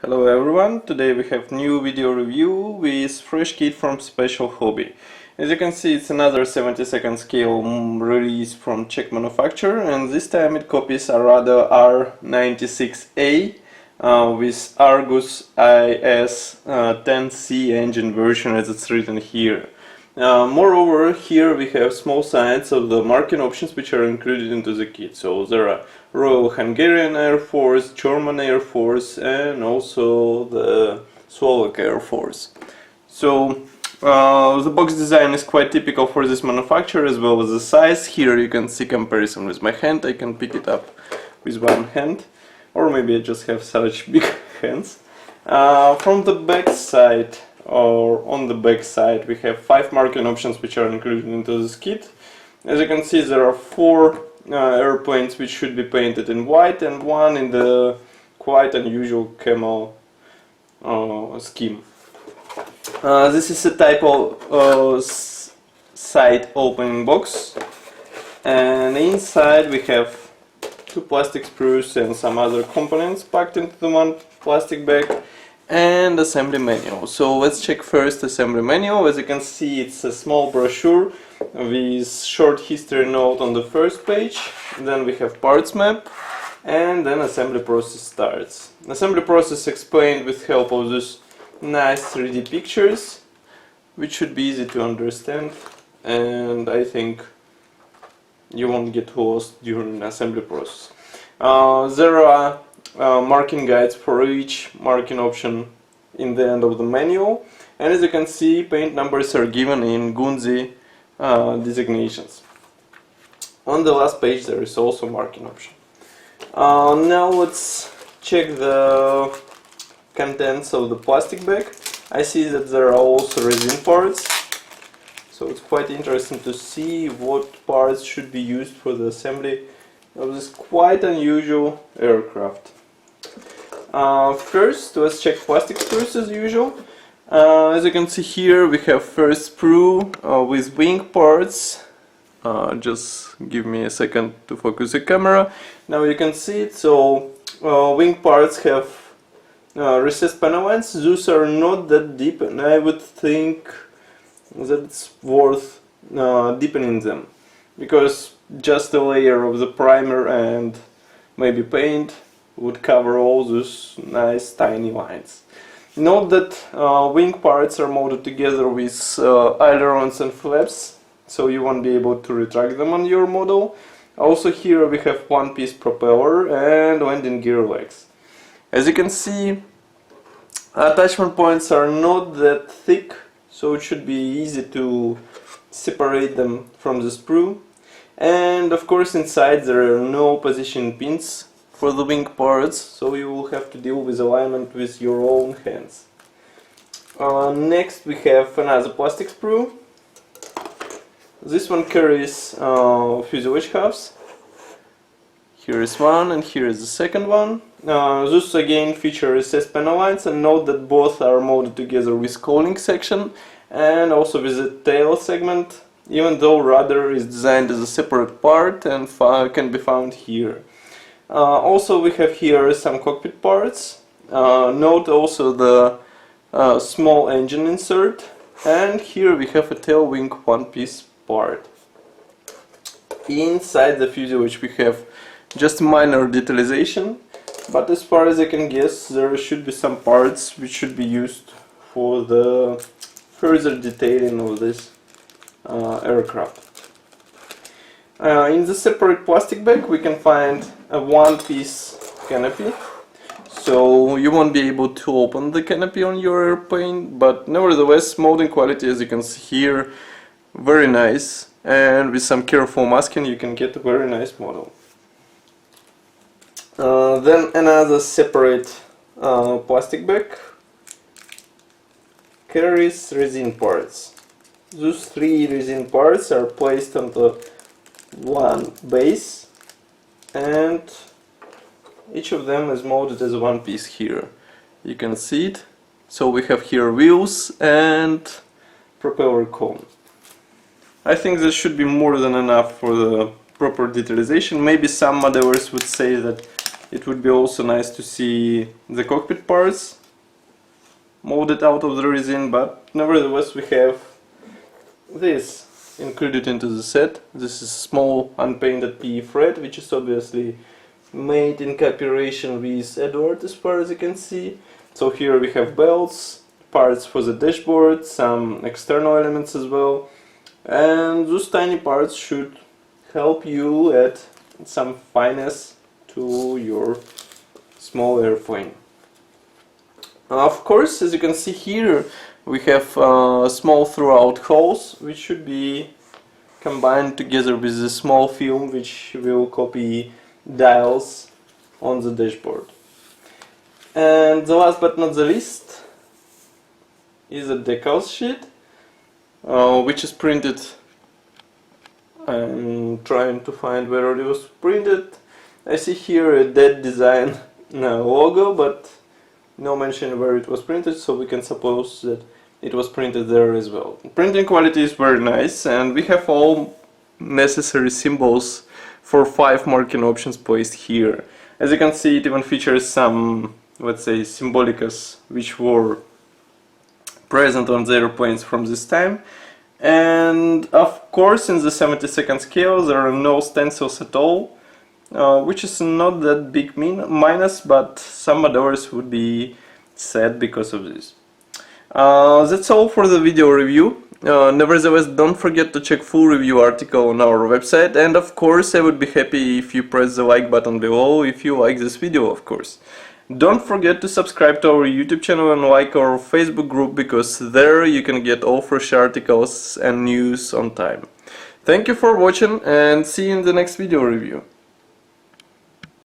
Hello everyone, today we have new video review with fresh kit from Special Hobby. As you can see, it's another 70-second scale release from Czech manufacturer, and this time it copies Arado Ar 96A with Argus IS-10C engine version as it's written here. Moreover, here we have small signs of the marking options which are included into the kit. So there are Royal Hungarian Air Force, German Air Force, and also the Slovak Air Force. So the box design is quite typical for this manufacturer, as well as the size. Here you can see comparison with my hand. I can pick it up with one hand, or maybe I just have such big hands. From the back side, or on the back side, we have 5 marking options which are included into this kit. As you can see, there are 4 airplanes which should be painted in white and 1 in the quite unusual camel scheme. This is a type of side opening box, and inside we have 2 plastic sprues and some other components packed into the one plastic bag, and assembly manual. So let's check first assembly manual. As you can see, it's a small brochure with short history note on the first page. Then we have parts map, and then assembly process starts. Assembly process explained with help of these nice 3D pictures, which should be easy to understand, and I think you won't get lost during the assembly process. There are marking guides for each marking option in the end of the manual, and as you can see, paint numbers are given in Gunzi designations. On the last page there is also marking option. Now let's check the contents of the plastic bag. I see that there are also resin parts, so it's quite interesting to see what parts should be used for the assembly of this quite unusual aircraft. First, let's check plastic sprues as usual. As you can see here, we have first sprue with wing parts. Just give me a second to focus the camera. Now you can see it. So wing parts have recessed panel lines. Those are not that deep, and I would think that it's worth deepening them, because just a layer of the primer and maybe paint would cover all those nice tiny lines. Note that wing parts are molded together with ailerons and flaps, so you won't be able to retract them on your model. Also here we have one-piece propeller and landing gear legs. As you can see, attachment points are not that thick, so it should be easy to separate them from the sprue. And of course inside there are no position pins for the wing parts, so you will have to deal with alignment with your own hands. Next we have another plastic sprue. This one carries fuselage halves. Here is one and here is the second one. Those again feature recessed panel lines, and note that both are molded together with cowling section and also with a tail segment, even though rudder is designed as a separate part and can be found here. Also we have here some cockpit parts. Note also the small engine insert, and here we have a tail wing one-piece part. Inside the fuselage we have just minor detalization, but as far as I can guess, there should be some parts which should be used for the further detailing of this aircraft. In the separate plastic bag we can find a one-piece canopy, so you won't be able to open the canopy on your airplane, but nevertheless molding quality, as you can see here, very nice, and with some careful masking you can get a very nice model. Then another separate plastic bag carries resin parts. Those 3 resin parts are placed on the one base, and each of them is molded as one piece here. You can see it. So we have here wheels and propeller cone. I think this should be more than enough for the proper detalization. Maybe some modelers would say that It would be also nice to see the cockpit parts molded out of the resin, but nevertheless we have this included into the set. This is a small unpainted PE thread, which is obviously made in cooperation with Edward, as far as you can see. So here we have belts, parts for the dashboard, some external elements as well, and those tiny parts should help you add some finesse to your small airplane. Of course, as you can see here, we have small throughout holes, which should be combined together with the small film, which will copy dials on the dashboard. And the last but not the least is a decal sheet, which is printed. I'm trying to find where it was printed. I see here a dead design logo, but no mention where it was printed, so we can suppose that it was printed there as well. Printing quality is very nice, and we have all necessary symbols for 5 marking options placed here. As you can see, it even features some, let's say, symbolicas which were present on the airplanes from this time. And of course, in the 72nd scale there are no stencils at all, which is not that big minus, but some others would be sad because of this. That's all for the video review. Nevertheless, don't forget to check full review article on our website, and of course I would be happy if you press the like button below if you like this video, of course. Don't forget to subscribe to our YouTube channel and like our Facebook group, because there you can get all fresh articles and news on time. Thank you for watching, and see you in the next video review.